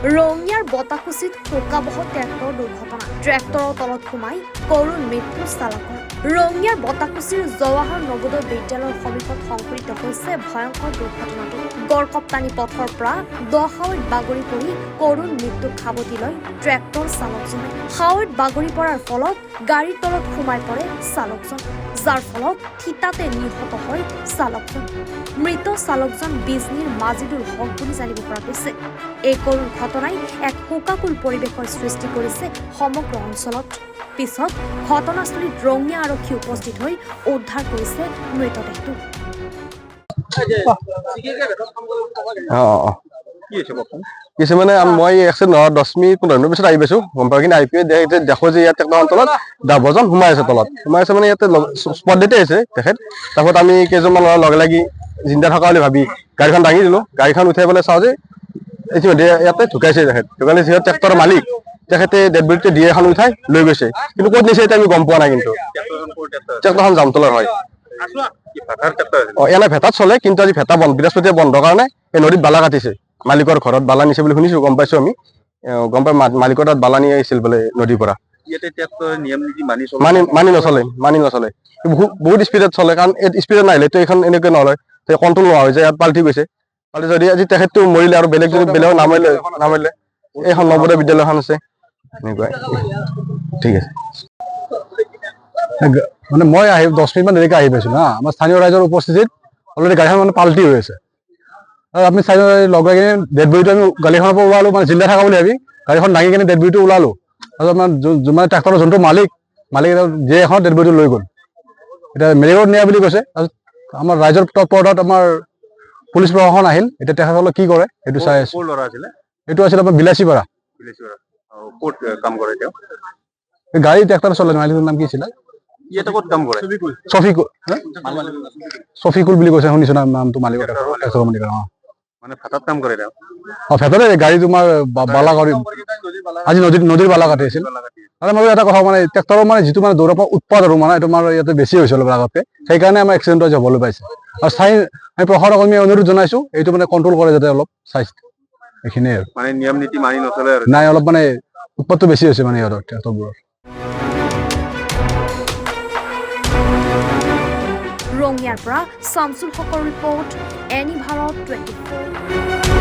ৰঙিয়াৰ বতাকুচিত শোকাবহ ট্ৰেক্টৰ দুৰ্ঘটনা ট্ৰেক্টৰৰ তলত সোমাই কৰুণ মৃত্যু চালকৰ ৰঙিয়াৰ বতাকুচিৰ জৱাহৰ নৱোদয় বিদ্যালয়ৰ সমীপত সংঘটিত হৈছে ভয়ংকৰ দুৰ্ঘটনাটো গড়কপ্তানি পথৰ পৰা দহাৱৈত বাগৰি পৰি কৰুণ মৃত্যুক সাৱটি লৈ ট্ৰেক্টৰ চালকজনে হাৱৈত বাগৰি পৰাৰ ফলত গাড়ীৰ তলত সোমাই পৰে চালকজন যাৰ ফলত থিতাতে নিহত হয় চালকজন মৃত চালকজন বিজনীৰ মাজিদুল হক বুলি জানিব পৰা গৈছে এই কৰুণ ঘটনাই এক শোকাকুল পৰিৱেশৰ সৃষ্টি কৰিছে সমগ্ৰ অঞ্চলত পিছত ঘটনাস্থলীত ৰঙিয়া আৰক্ষী উপস্থিত হৈ উদ্ধাৰ কৰিছে মৃতদেহটো কিছু মানে মই 10 মিনিট 15 মিনিট পিছত আহি পাইছো গম পাই কিনে আহি পেলাই দেখো যে ইয়াত ট্ৰেক্টৰৰ তলত 10 জন সোমাই আছে তলত সোমাই আছে মানে ইয়াতে স্পট ডেটে আছে তেখেত তাৰপৰত আমি কেইজনমান লগে লাগি জিন্দা থকা বুলি ভাবি গাড়ীখন দাঙি দিলো গাড়ীখন উঠাই পেলাই চাওঁ যে ইতিমধ্যে ইয়াতে ঢুকাইছে তেখেত ঢুকালে যিহেতু ট্ৰেক্টৰৰ মালিক তেখেতে ডেড বডিটো দিয়ে এখন উঠাই লৈ গৈছে কিন্তু ক'ত নিছে এতিয়া আমি গম পোৱা নাই কিন্তু ট্ৰেক্টৰখন জামতলৰ হয় এনে ভেটাত চলে কিন্তু আজি ভেটা বন্ধ বৃহস্পতিয়ে বন্ধ কাৰণে এই নদীত বালা কাটিছে মালিকৰ ঘৰত বালা নিছে বুলি শুনিছো গম পাইছো আমি গম পাই মালিকৰ তাত বালা নিয়ে আহিছিল বোলে নদীৰ পৰা মানি নচলে বহুত স্পীডত চলে কাৰণ স্পীডত নাহিলেতো এইখন এনেকৈ নলয় কণ্ট্ৰল নোহোৱা হৈ যায় ইয়াত পাল্টি গৈছে পাল্টি যদি আজি তেখেতটো মৰিলে আৰু বেলেগ যদি বেলেগ নামাৰিলে এইখন নৱোদয় বিদ্যালয়খন আছে এনেকুৱা ঠিক আছে মানে মই 10 মিনিটমান দেৰিকৈ আহি পাইছো না আমাৰ স্থানীয় ৰাইজৰ উপস্থিতিত অলৰেডি গাড়ীখন মানে পাল্টি হৈ আছে আৰু আমি চাই লগাই কিনে ডেড বডিটো আমি গাড়ীখনৰ পৰা ওলালো মানে জিন্দা থকা বুলি ভাবি গাড়ীখন দাঙি কিনে ডেড বডিটো ওলালো তাৰপিছত মানে ট্ৰেক্টৰৰ যোনটো মালিক যে এখন ডেড বডিটো লৈ গ'ল এতিয়া মেৰিগত নিয়া বুলি কৈছে তাৰপিছত আমাৰ ৰাইজৰ তৎপৰতাত আমাৰ পুলিচ প্ৰশাসন আহিল এতিয়া তেখেতসকলে কি কৰে সেইটো চাই আছো এইটো আছিল আমাৰ বিলাচীপাৰা গাড়ী ট্ৰেক্টৰ চলে মালিকৰ নাম কি আছিলে চফিকুল বুলি কৈছে শুনিছো নামটো মালিকৰ ভেটৰে গাড়ী তোমাৰ বালা কৰি আজি নদীৰ বালা কাটি আছিল আৰু মই এটা কথা মানে ট্ৰেক্টৰৰ মানে যিটো মানে দৌৰৰ পৰা উৎপাদ আৰু মানে তোমাৰ ইয়াতে বেছি হৈছে অলপ আগতকে সেইকাৰণে আমাৰ এক্সিডেণ্ট হ'বলৈ পাইছে আৰু আমি প্ৰশাসন কৰ্মীয়ে অনুৰোধ জনাইছো এইটো মানে কণ্ট্ৰল কৰে যাতে অলপ চাই এইখিনিয়ে আৰু মানে নিয়ম নীতি মানি নচলে আৰু নাই অলপ মানে উৎপাদটো বেছি হৈছে মানে ইহঁতৰ ট্ৰেক্টৰবোৰৰ ৰঙিয়াৰ পৰা শামছুল হকৰ ৰিপৰ্ট এনি ভাৰত 24